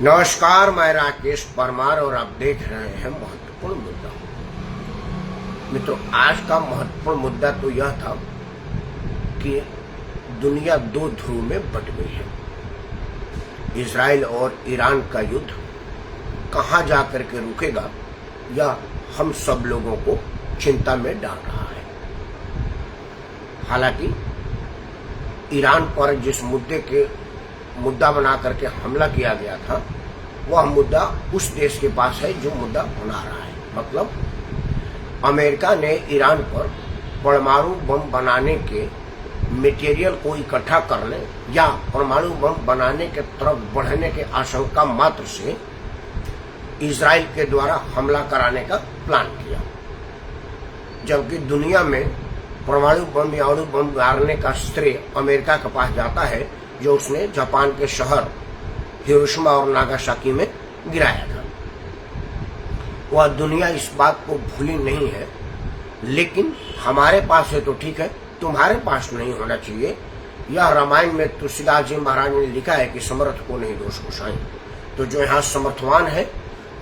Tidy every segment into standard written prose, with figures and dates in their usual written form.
नमस्कार, मैं राकेश परमार और आप देख रहे हैं महत्वपूर्ण मुद्दा। मित्रों, आज का महत्वपूर्ण मुद्दा तो यह था कि दुनिया दो ध्रुव में बंट गई है। इजराइल और ईरान का युद्ध कहां जाकर के रुकेगा, यह हम सब लोगों को चिंता में डाल रहा है। हालांकि ईरान पर जिस मुद्दा बना करके हमला किया गया था, वह मुद्दा उस देश के पास है जो मुद्दा बना रहा है। मतलब अमेरिका ने ईरान पर परमाणु बम बनाने के मटेरियल को इकट्ठा करने या परमाणु बम बनाने के तरफ बढ़ने के आशंका मात्र से इजराइल के द्वारा हमला कराने का प्लान किया, जबकि दुनिया में परमाणु बम या अणु बम मारने का श्रेय अमेरिका के पास जाता है, जो उसने जापान के शहर हिरोशिमा और नागासाकी में गिराया था। वह दुनिया इस बात को भूली नहीं है, लेकिन हमारे पास है तो ठीक है, तुम्हारे पास नहीं होना चाहिए। यह रामायण में तुलसीदास जी महाराज ने लिखा है कि समर्थ को नहीं दोष गोसाई। तो जो यहाँ समर्थवान है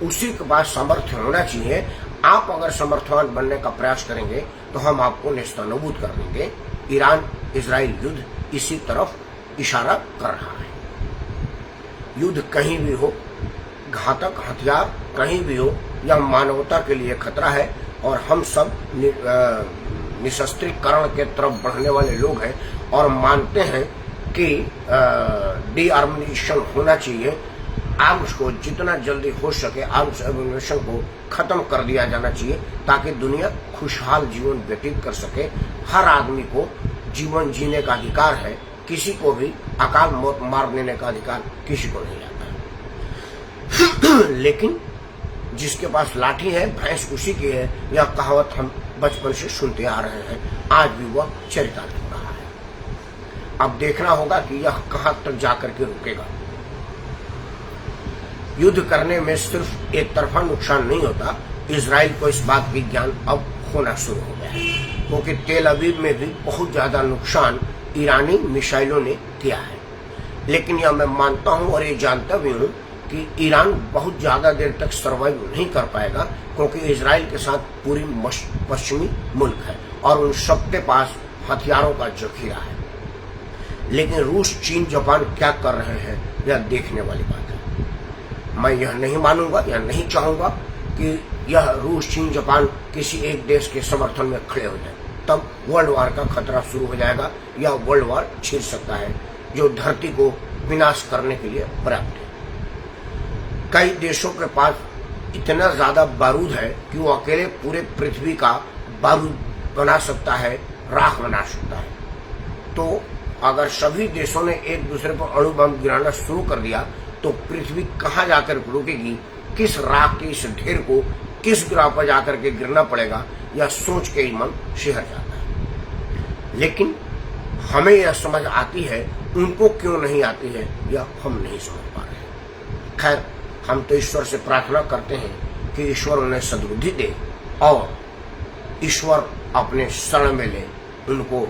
उसी के पास सामर्थ्य होना चाहिए। आप अगर समर्थवान बनने का प्रयास करेंगे तो हम आपको नेस्तनाबूद कर देंगे। ईरान इजराइल युद्ध इसी तरफ इशारा कर रहा है। युद्ध कहीं भी हो, घातक हथियार कहीं भी हो, यह मानवता के लिए खतरा है और हम सब निशस्त्रीकरण के तरफ बढ़ने वाले लोग हैं और मानते हैं कि डीआर्मिनेशन होना चाहिए। आर्म्स को जितना जल्दी हो सके आर्म्स एम्यूनेशन को खत्म कर दिया जाना चाहिए, ताकि दुनिया खुशहाल जीवन व्यतीत कर सके। हर आदमी को जीवन जीने का अधिकार है, किसी को भी अकाल मौत मार देने का अधिकार किसी को नहीं आता है। लेकिन जिसके पास लाठी है भैंस उसी की है, यह कहावत हम बचपन से सुनते आ रहे हैं। आज भी वह चरितार्थ हो रहा है। अब देखना होगा कि यह कहां तक जाकर के रुकेगा। युद्ध करने में सिर्फ एक तरफा नुकसान नहीं होता। इजराइल को इस बात की ज्ञान अब होना शुरू हो गया है, क्योंकि तेल अवीव में भी बहुत ज्यादा नुकसान ईरानी मिसाइलों ने किया है। लेकिन यह मैं मानता हूं और ये जानता भी हूं कि ईरान बहुत ज्यादा देर तक सर्वाइव नहीं कर पाएगा, क्योंकि इजराइल के साथ पूरी पश्चिमी मुल्क है और उन सबके पास हथियारों का जखीरा है। लेकिन रूस, चीन, जापान क्या कर रहे हैं, यह देखने वाली बात है। मैं यह नहीं मानूंगा या नहीं चाहूंगा कि यह रूस, चीन, जापान किसी एक देश के समर्थन में खड़े हो जाए। तब वर्ल्ड वार का खतरा शुरू हो जाएगा या वर्ल्ड वार छिड़ सकता है, जो धरती को विनाश करने के लिए पर्याप्त है। कई देशों के पास इतना ज्यादा बारूद है कि वो अकेले पूरे पृथ्वी का बारूद बना सकता है, राख बना सकता है। तो अगर सभी देशों ने एक दूसरे पर अणु बम गिराना शुरू कर दिया तो पृथ्वी कहां जाकर रुकेगी, किस राख के इस ढेर को किस ग्रह पर जाकर के गिरना पड़ेगा, यह सोच के ही मन सिहर जाता है। लेकिन हमें यह समझ आती है, उनको क्यों नहीं आती है, यह हम नहीं समझ पा रहे। खैर, हम तो ईश्वर से प्रार्थना करते हैं कि ईश्वर उन्हें सद्बुद्धि दे और ईश्वर अपने शरण में ले, उनको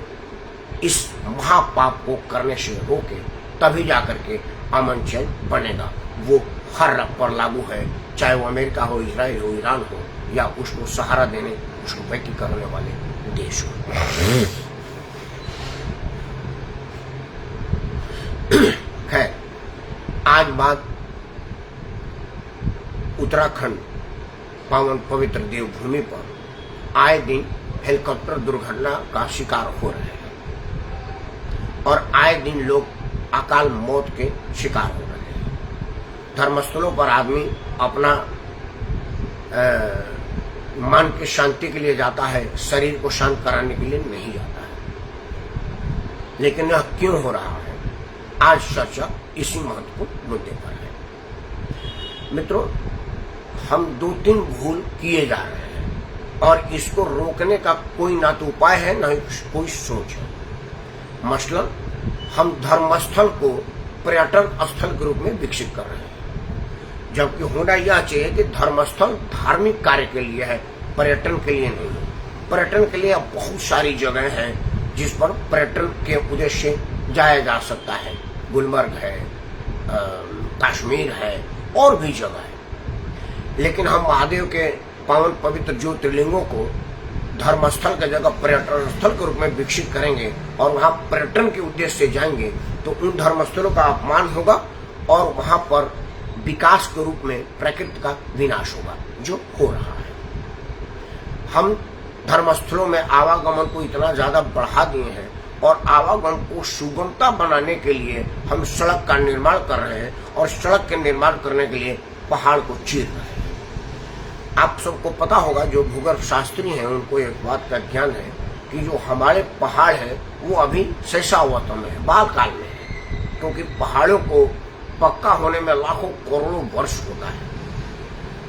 इस महापाप को करने से रोके, तभी जाकर के अमन चैन बनेगा। वो हर पर लागू है, चाहे वो अमेरिका हो, इजराइल हो, ईरान हो या उसको सहारा देने, उसको बैठी करने वाले देश हो। खैर, आज बात उत्तराखंड पावन पवित्र देवभूमि पर आए दिन हेलीकॉप्टर दुर्घटना का शिकार हो रहे हैं और आए दिन लोग अकाल मौत के शिकार हो रहे हैं। धर्मस्थलों पर आदमी अपना मन की शांति के लिए जाता है, शरीर को शांत कराने के लिए नहीं जाता है। लेकिन यह क्यों हो रहा है, आज चर्चा इसी महत्वपूर्ण मुद्दे पर है। मित्रों, हम 2-3 भूल किए जा रहे हैं और इसको रोकने का कोई ना तो उपाय है ना कोई सोच है। मसलन हम धर्मस्थल को पर्यटन स्थल के रूप में विकसित कर रहे हैं, जबकि होना यह चाहिए कि धर्मस्थल धार्मिक कार्य के लिए है, पर्यटन के लिए नहीं। पर्यटन के लिए बहुत सारी जगह हैं जिस पर पर्यटन के उद्देश्य से जाया जा सकता है। गुलमर्ग है, कश्मीर है, और भी जगह है, लेकिन हम महादेव के पावन पवित्र ज्योतिर्लिंगों को धर्मस्थल की जगह पर्यटन स्थल के रूप में विकसित करेंगे और वहां पर्यटन के उद्देश्य से जाएंगे तो उन धर्मस्थलों का अपमान होगा और वहां पर विकास के रूप में प्रकृति का विनाश होगा, जो हो रहा है। हम धर्मस्थलों में आवागमन को इतना ज्यादा बढ़ा दिए हैं और आवागमन को सुगमता बनाने के लिए हम सड़क का निर्माण कर रहे हैं और सड़क के निर्माण करने के लिए पहाड़ को चीर रहे हैं। आप सबको पता होगा, जो भूगर्भ शास्त्री हैं उनको एक बात का ज्ञान है कि जो हमारे पहाड़ है वो अभी शैशवावस्था में है, बाल काल में है, क्योंकि पहाड़ों को पक्का होने में लाखों करोड़ों वर्ष होता है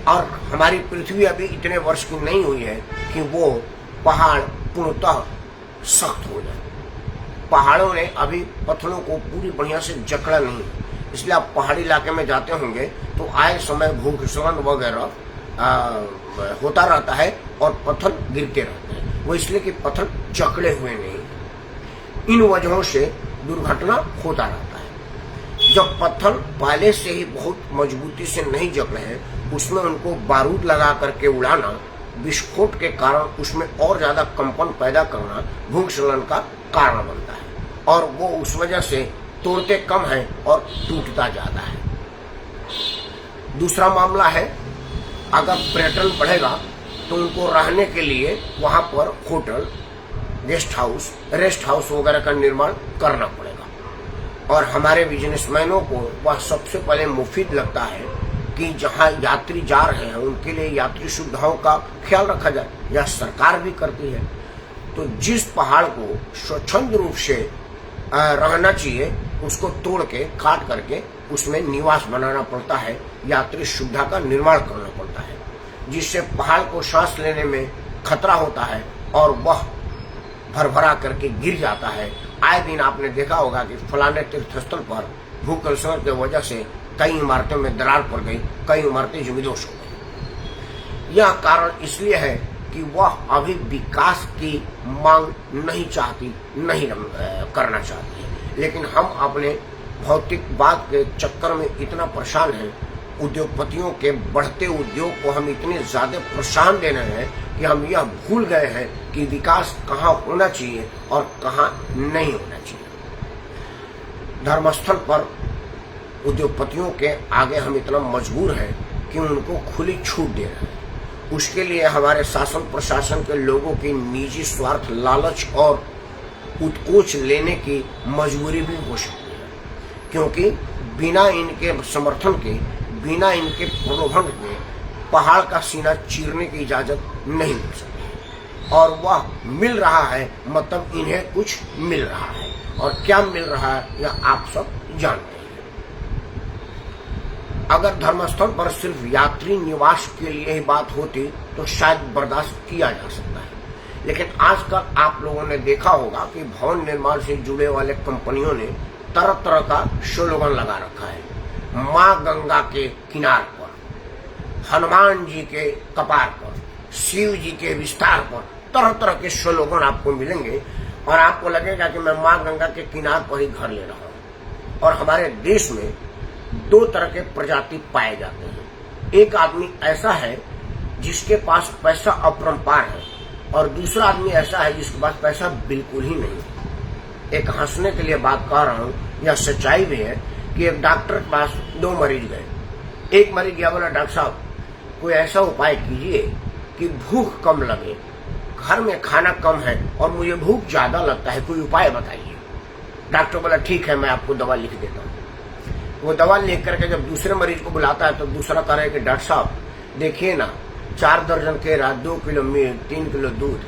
और हमारी पृथ्वी अभी इतने वर्ष की नहीं हुई है कि वो पहाड़ पूर्णतः सख्त हो जाए। पहाड़ों ने अभी पत्थरों को पूरी बढ़िया से जकड़ा नहीं, इसलिए आप पहाड़ी इलाके में जाते होंगे तो आए समय भूस्खलन वगैरह होता रहता है और पत्थर गिरते रहते हैं, वो इसलिए कि पत्थर जकड़े हुए नहीं। इन वजहों से दुर्घटना होता रहता है। जब पत्थर पहले से ही बहुत मजबूती से नहीं जकड़े हैं, उसमें उनको बारूद लगा करके उड़ाना, विस्फोट के कारण उसमें और ज्यादा कंपन पैदा करना भूस्खलन का कारण बनता है और वो उस वजह से तोड़ते कम है और टूटता ज्यादा है। दूसरा मामला है, अगर पर्यटन बढ़ेगा तो उनको रहने के लिए वहां पर hotel, guest house, rest house वगैरह का निर्माण करना पड़ेगा और हमारे बिजनेसमैनों को वह सबसे पहले मुफीद लगता है कि जहां यात्री जा रहे हैं उनके लिए यात्री सुविधाओं का ख्याल रखा जाए। यह सरकार भी करती है। तो जिस पहाड़ को स्वच्छंद रूप से रहना चाहिए उसको तोड़ के काट करके उसमें निवास बनाना पड़ता है, यात्री सुविधा का निर्माण करना पड़ता है, जिससे पहाड़ को सांस लेने में खतरा होता है और वह भरभरा करके गिर जाता है। आए दिन आपने देखा होगा कि फलाने तीर्थस्थल पर भूस्खलन की वजह से कई इमारतों में दरार पड़ गई, कई इमारतें जमींदोज हो गई। यह कारण इसलिए है कि वह अभी विकास की मांग नहीं चाहती, नहीं करना चाहती है, लेकिन हम अपने भौतिकवाद के चक्कर में इतना परेशान हैं, उद्योगपतियों के बढ़ते उद्योग को हम इतने ज्यादा प्रोत्साहन दे रहे हैं कि हम यह भूल गए हैं कि विकास कहाँ होना चाहिए और कहाँ नहीं होना चाहिए। धर्मस्थल पर उद्योगपतियों के आगे हम इतना मजबूर हैं कि उनको खुली छूट दे रहे हैं। उसके लिए हमारे शासन प्रशासन के लोगों की निजी स्वार्थ, लालच और उत्कोच लेने की मजबूरी भी हो सकती है, क्योंकि बिना इनके समर्थन के, बिना इनके प्रलोभन के पहाड़ का सीना चीरने की इजाजत नहीं मिल सकती और वह मिल रहा है, मतलब इन्हें कुछ मिल रहा है और क्या मिल रहा है यह आप सब जानते हैं। अगर धर्मस्थल पर सिर्फ यात्री निवास के लिए ही बात होती तो शायद बर्दाश्त किया जा सकता है, लेकिन आजकल आप लोगों ने देखा होगा कि भवन निर्माण से जुड़े वाले कंपनियों ने तरह तरह का स्लोगन लगा रखा है। माँ गंगा के किनार पर, हनुमान जी के कपार पर, शिव जी के विस्तार पर तरह तरह के स्लोगन आपको मिलेंगे और आपको लगेगा कि मैं माँ गंगा के किनार पर ही घर ले रहा हूँ। और हमारे देश में दो तरह के प्रजाति पाए जाते हैं। एक आदमी ऐसा है जिसके पास पैसा अपरंपार है और दूसरा आदमी ऐसा है जिसके पास पैसा बिल्कुल ही नहीं। एक हंसने के लिए बात कर रहा हूँ, यह सच्चाई भी है कि एक डॉक्टर के पास दो मरीज गए। एक मरीज गया, बोला डॉक्टर साहब कोई ऐसा उपाय कीजिए कि भूख कम लगे, घर में खाना कम है और मुझे भूख ज्यादा लगता है, कोई उपाय बताइए। डॉक्टर बोला ठीक है, मैं आपको दवा लिख देता हूँ। वो दवा लिख करके जब दूसरे मरीज को बुलाता है तो दूसरा कह रहा है कि डॉक्टर साहब देखिए ना, 4 दर्जन केला, 2 किलो मीट, 3 किलो दूध,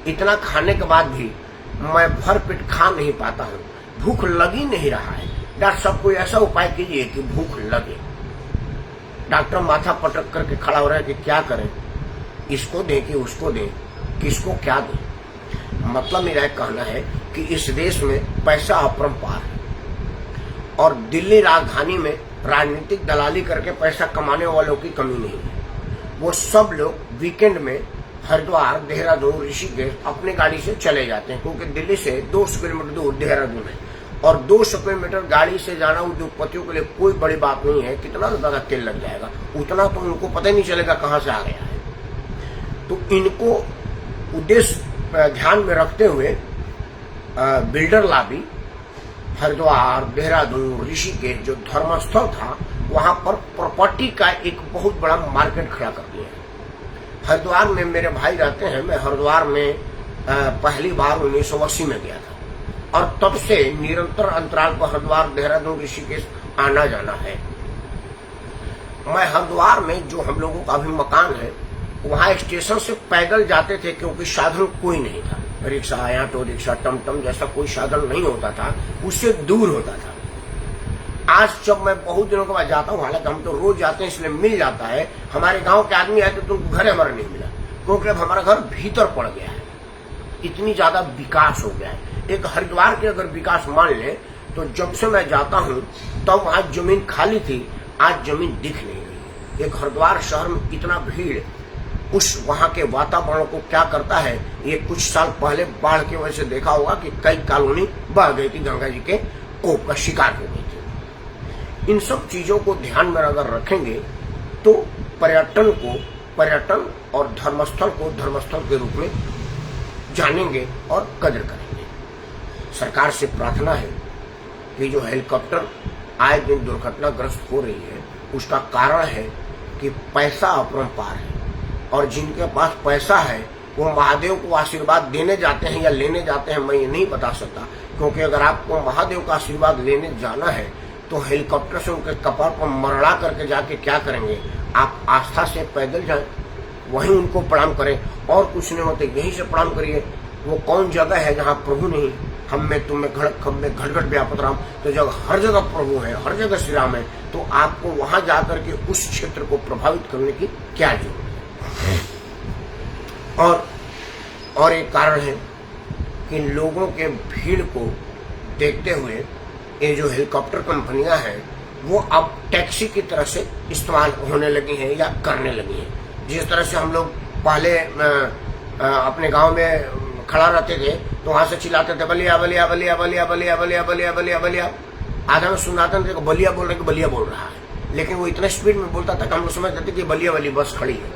इतना खाने के बाद भी मैं भर पेट खा नहीं पाता हूँ, भूख लग ही नहीं रहा है। डॉक्टर साहब कोई ऐसा उपाय कीजिए कि भूख लगे। डॉक्टर माथा पटक करके खड़ा हो रहा है कि क्या करें, इसको दे कि उसको दे, किसको क्या दे। मतलब मेरा कहना है कि इस देश में पैसा अपरंपार है और दिल्ली राजधानी में राजनीतिक दलाली करके पैसा कमाने वालों की कमी नहीं है। वो सब लोग वीकेंड में हरिद्वार, देहरादून, ऋषिकेश अपनी गाड़ी से चले जाते हैं, क्योंकि दिल्ली से 200 किलोमीटर दूर देहरादून है और 200 किलोमीटर गाड़ी से जाना उद्योगपतियों के लिए कोई बड़ी बात नहीं है। कितना रुपए का तेल लग जाएगा, उतना तो उनको पता ही नहीं चलेगा कहां से आ गया है। तो इनको उद्देश्य ध्यान में रखते हुए बिल्डर लॉबी हरिद्वार, देहरादून, ऋषिकेश जो धर्मस्थल था वहां पर प्रॉपर्टी का एक बहुत बड़ा मार्केट खड़ा कर दिया है। हरिद्वार में मेरे भाई रहते हैं, मैं हरिद्वार में पहली बार 1980 में गया था और तब से निरंतर अंतराल पर हरिद्वार, देहरादून, ऋषिकेश आना जाना है। मैं हरिद्वार में जो हम लोगों का अभी मकान है वहां स्टेशन से पैदल जाते थे क्योंकि साधन कोई नहीं था। रिक्शा, ऑटो रिक्शा, टमटम जैसा कोई साधन नहीं होता था, उससे दूर होता था। आज जब मैं बहुत दिनों के बाद जाता हूँ, हालांकि हम तो रोज जाते हैं इसलिए मिल जाता है। हमारे गांव के आदमी आए तो घर हमारा नहीं मिला क्योंकि अब हमारा घर भीतर पड़ गया है, इतनी ज्यादा विकास हो गया है। एक हरिद्वार के अगर विकास मान ले तो जब से मैं जाता हूँ तब वहां जमीन खाली थी, आज जमीन दिख नहीं रही। एक हरिद्वार शहर में इतना भीड़ उस वहां के वातावरण को क्या करता है, ये कुछ साल पहले बाढ़ की वजह से देखा होगा कि कई कॉलोनी बह गई थी, गंगा जी के कोप का शिकार हो गई थी। इन सब चीजों को ध्यान में अगर रखेंगे तो पर्यटन और धर्मस्थल को धर्मस्थल के रूप में जानेंगे और कदर करेंगे। सरकार से प्रार्थना है कि जो हेलीकॉप्टर आए दिन दुर्घटनाग्रस्त हो रही है उसका कारण है कि पैसा अपरंपार है और जिनके पास पैसा है वो महादेव को आशीर्वाद देने जाते हैं या लेने जाते हैं, मैं ये नहीं बता सकता। क्योंकि अगर आपको महादेव का आशीर्वाद लेने जाना है तो हेलीकॉप्टर से उनके कपार पर मरड़ा करके जाके क्या करेंगे? आप आस्था से पैदल जाएं, वहीं उनको प्रणाम करें और कुछ नहीं होते, यहीं से प्रणाम करिए। वो कौन जगह है जहाँ प्रभु नहीं? हम में तुम में घट व्यापक राम। तो जब हर जगह प्रभु है, हर जगह श्री राम है, तो आपको वहां जाकर के उस क्षेत्र को प्रभावित करने की क्या जरूरत है? और एक कारण है कि लोगों के भीड़ को देखते हुए ये जो हेलीकॉप्टर कंपनियां हैं वो अब टैक्सी की तरह से इस्तेमाल होने लगी हैं या करने लगी हैं। जिस तरह से हम लोग पहले अपने गांव में खड़ा रहते थे तो वहां से चिल्लाते थे बलिया बलिया बलिया बलिया बलिया बलिया बलिया बलिया बलिया। आधा में सुनाते थे बलिया बोल रहे कि बलिया बोल रहा है, लेकिन वो इतना स्पीड में बोलता था कि हम लोग समझते थे कि बलिया वाली बस खड़ी है।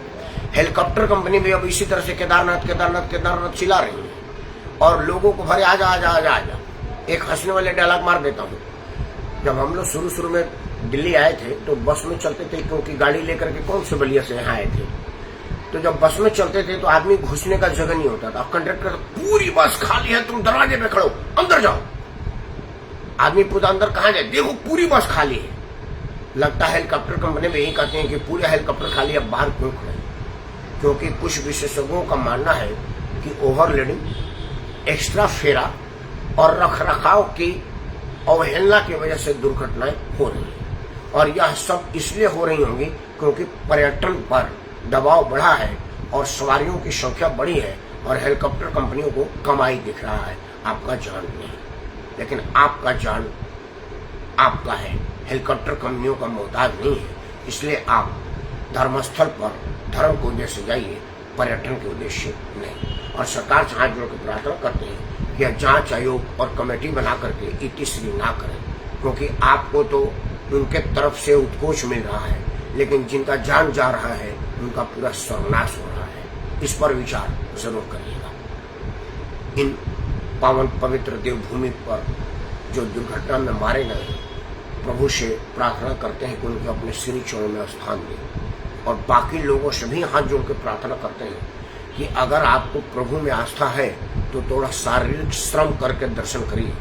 हेलीकॉप्टर कंपनी भी अब इसी तरह से केदारनाथ केदारनाथ केदारनाथ चिल्ला रही है और लोगों को भरे आजा आजा आजा आजा। एक हंसने वाले डायलॉग मार देता हूँ। जब हम लोग शुरू में दिल्ली आए थे तो बस में चलते थे क्योंकि गाड़ी लेकर के कौन से बलिया से यहाँ आए थे। तो जब बस में चलते थे तो आदमी घुसने का जगह नहीं होता था। कंडक्टर पूरी बस खाली है, तुम दरवाजे पे खड़ो, अंदर जाओ। आदमी पूरा अंदर कहाँ जाए? देखो पूरी बस खाली है। लगता है हेलीकॉप्टर कंपनी में यही कहते हैं कि पूरे हेलीकॉप्टर खाली, अब बाहर क्यों खड़े? क्योंकि कुछ विशेषज्ञों का मानना है कि ओवरलोडिंग, एक्स्ट्रा फेरा और रखरखाव की अवहेलना की वजह से दुर्घटनाएं हो रही हैं। और यह सब इसलिए हो रही होंगी क्योंकि पर्यटन पर दबाव बढ़ा है और सवारियों की संख्या बढ़ी है और हेलीकॉप्टर कंपनियों को कमाई दिख रहा है, आपका जान नहीं। लेकिन आपका जान आपका है, हेलीकॉप्टर कंपनियों का मोहताज नहीं है। इसलिए आप धर्मस्थल पर धर्म के उद्देश्य से जाइए, पर्यटन के उद्देश्य नहीं। और सरकार से हाथ जोड़ के प्रार्थना करते हैं कि जांच आयोग और कमेटी बना करके इतिश्री ना करें, क्योंकि आपको तो उनके तरफ से उत्कोच मिल रहा है, लेकिन जिनका जान जा रहा है उनका पूरा सर्वनाश हो रहा है। इस पर विचार जरूर करिएगा। इन पावन पवित्र देवभूमि पर जो दुर्घटना में मारे गए, प्रभु से प्रार्थना करते हैं कि उनके अपने श्री चरणों में स्थान दें। और बाकी लोगों से भी हाथ जोड़ के प्रार्थना करते हैं कि अगर आपको प्रभु में आस्था है तो थोड़ा शारीरिक श्रम करके दर्शन करिए,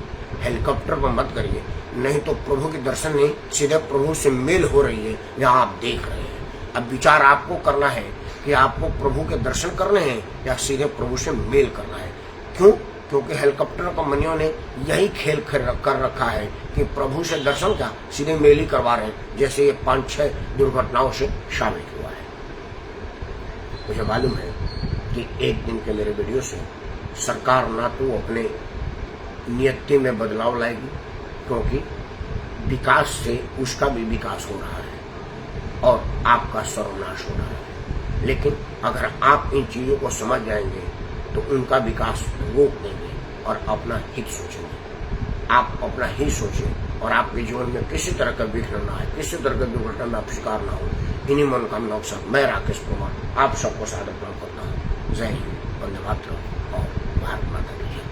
हेलीकॉप्टर पर मत करिए। नहीं तो प्रभु के दर्शन नहीं, सीधे प्रभु से मेल हो रही है जहाँ आप देख रहे हैं। अब विचार आपको करना है कि आपको प्रभु के दर्शन करने हैं या सीधे प्रभु से मेल करना है। क्यों? क्योंकि हेलीकॉप्टर कंपनियों ने यही खेल कर रखा है कि प्रभु से दर्शन का सीधे मेल ही करवा रहे हैं, जैसे ये 5-6 दुर्घटनाओं से साबित हुआ है। मुझे मालूम है कि एक दिन के मेरे वीडियो से सरकार ना तो अपने नियति में बदलाव लाएगी, क्योंकि विकास से उसका भी विकास हो रहा है और आपका सर्वनाश हो रहा है। लेकिन अगर आप इन चीजों को समझ जाएंगे तो उनका विकास रोक देंगे और अपना हित सोचेंगे। आप अपना ही सोचिए और आपके जीवन में किसी तरह का विघ्न ना आए, किसी तरह की दुर्घटना में आप शिकार ना हो। इन्हीं मनोकामनाओं के साथ मैं राकेश परमार आप सबको सादर प्रणाम करता हूँ। जय हिंद, वंदे मातरम और भारत माता की जय।